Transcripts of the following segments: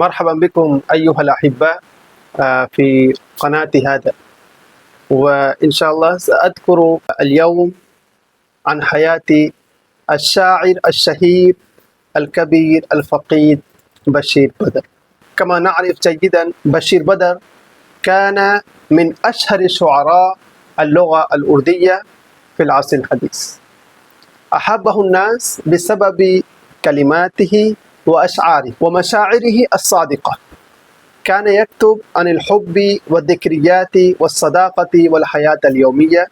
مرحبا بكم أيها الأحباء في قناتي هذا. وإن شاء الله سأذكر اليوم عن حياة الشاعر الشهير الكبير الفقيد بشير بدر. كما نعرف جيدا بشير بدر كان من أشهر شعراء اللغة الأردية في العصر الحديث. أحبه الناس بسبب كلماته وأشعاره ومشاعره الصادقة. كان يكتب عن الحب والذكريات والصداقة والحياة اليومية،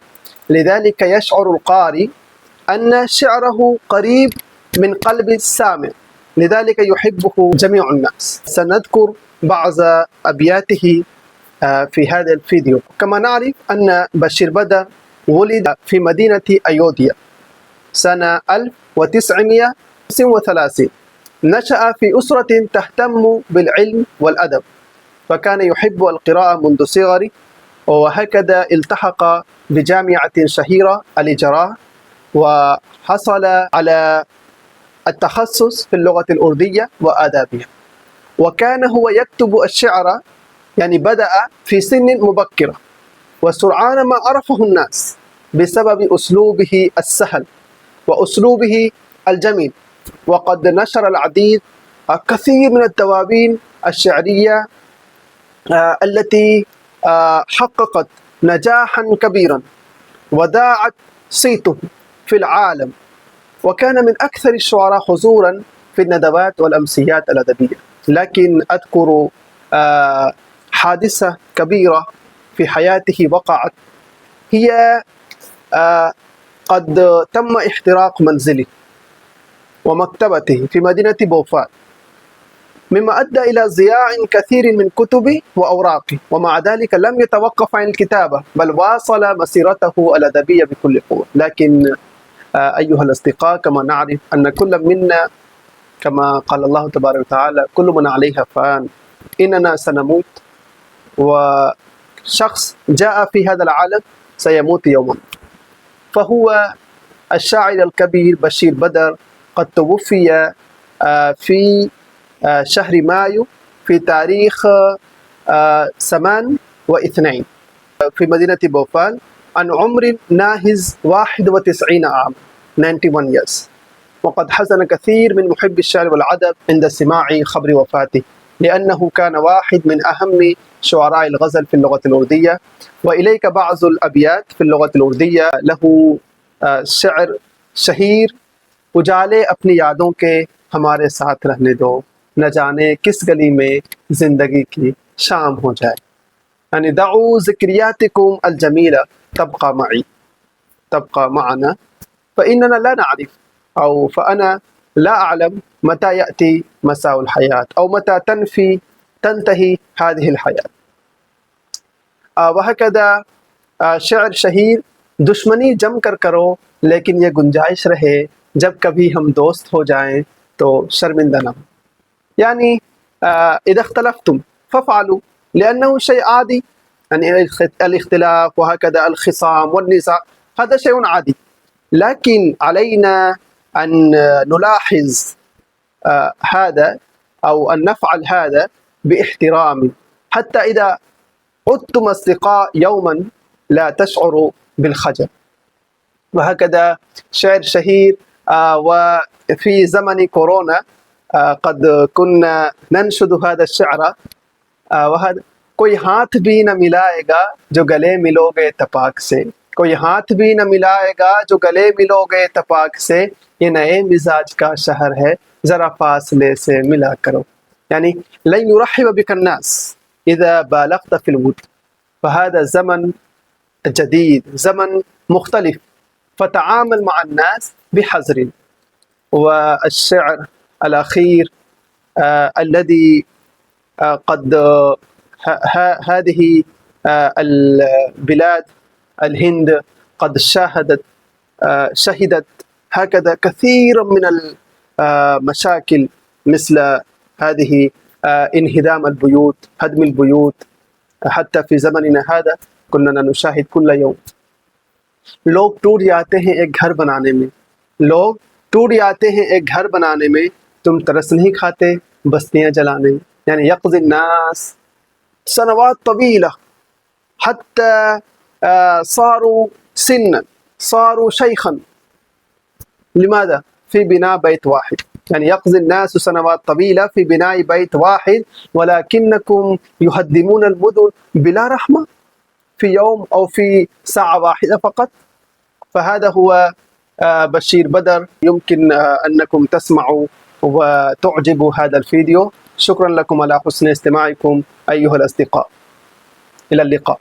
لذلك يشعر القارئ أن شعره قريب من قلب السامع، لذلك يحبه جميع الناس. سنذكر بعض أبياته في هذا الفيديو. كما نعرف أن بشير بدر ولد في مدينة أيوديا سنة 1935. نشأ في أسرة تهتم بالعلم والأدب، فكان يحب القراءة منذ صغره، وهكذا التحق بجامعة شهيرة الإجراء وحصل على التخصص في اللغة الأردية وآدابها. وكان هو يكتب الشعر، يعني بدأ في سن مبكرة، وسرعان ما عرفه الناس بسبب أسلوبه السهل وأسلوبه الجميل. وقد نشر الكثير من الدواوين الشعرية التي حققت نجاحا كبيرا وذاعت صيته في العالم، وكان من أكثر الشعراء حضورا في الندوات والأمسيات الأدبية. لكن أذكر حادثة كبيرة في حياته وقعت، هي قد تم احتراق منزله ومكتبته في مدينة بوفال، مما أدى إلى ضياع كثير من كتبه وأوراقه، ومع ذلك لم يتوقف عن الكتابة، بل واصل مسيرته الأدبية بكل قوة. لكن أيها الأصدقاء، كما نعرف أن كل منا، كما قال الله تبارك وتعالى: كل من عليها فان، إننا سنموت، وشخص جاء في هذا العالم سيموت يوما. فهو الشاعر الكبير بشير بدر قد توفي في شهر مايو في تاريخ 8/2 في مدينة بوفال عن عمر ناهز 91 عام 91 years. وقد حزن كثير من محبي الشعر والأدب عند سماع خبر وفاته، لأنه كان واحد من أهم شعراء الغزل في اللغة الأردية. وإليك بعض الأبيات في اللغة الأردية له شعر शहीर उजाले अपनी यादों के हमारे साथ रहने दो, न जाने किस गली में जिंदगी की शाम हो जाए, यानी दऊ ज़िक्रियातिकुम अल-जमीला तबqa معنا فإننا لا نعرف أو فأنا لا أعلم متى يأتي مساء الحياة أو متى تنتهي هذه الحياة. वहकदा शेर शहीर दुश्मनी जम कर करो, लेकिन ये गुंजाइश रहे जब कभी हम दोस्त हो जाएं तो शर्मिंदा ना हो, यानी إذا اختلفتم فافعلوا لأنه شيء عادي، يعني الاختلاف وهكذا الخصام والنزاع هذا شيء عادي، لكن علينا أن نلاحظ هذا أو أن نفعل هذا باحترام، حتى إذا عدتم أصدقاء يوما لا تشعروا بالخجل. وهكذا شعر شهير. وفي زمن كورونا قد كنا ننشد هذا الشعر، وهذا: कोई हाथ भी न मिलाएगा जो गले मिलोगे तपाक से, कोई हाथ भी न मिलाएगा जो गले मिलोगे तपाक से, ये नए मिजाज का शहर है जरा फासले से मिला करो, यानी लन युरहिब बिक الناس إذا بالغت في الود. فهذا زمن جديد، زمن مختلف، فتعامل مع الناس بحذر. والشعر الأخير الذي قد هذه البلاد الهند قد شهدت هكذا كثيرا من المشاكل، مثل هذه انهدام البيوت، هدم البيوت. حتى في زمننا هذا كنا نشاهد كل يوم लोग टूट जाते हैं एक घर बनाने में, लोग टूट जाते हैं एक घर बनाने में, तुम तरस नहीं खाते बस्तियां जलाने में, يعني يقضي الناس سنوات طويلة حتى صاروا سنا، صاروا شيخا. لماذا؟ في بناء بيت واحد. يعني يقضي الناس سنوات طويلة في بناء بيت واحد، ولكنكم يهدمون المدن بلا رحمة في يوم أو في ساعة واحدة فقط. فهذا هو بشير بدر. يمكن أنكم تسمعوا وتعجبوا هذا الفيديو. شكرا لكم على حسن استماعكم أيها الأصدقاء. إلى اللقاء.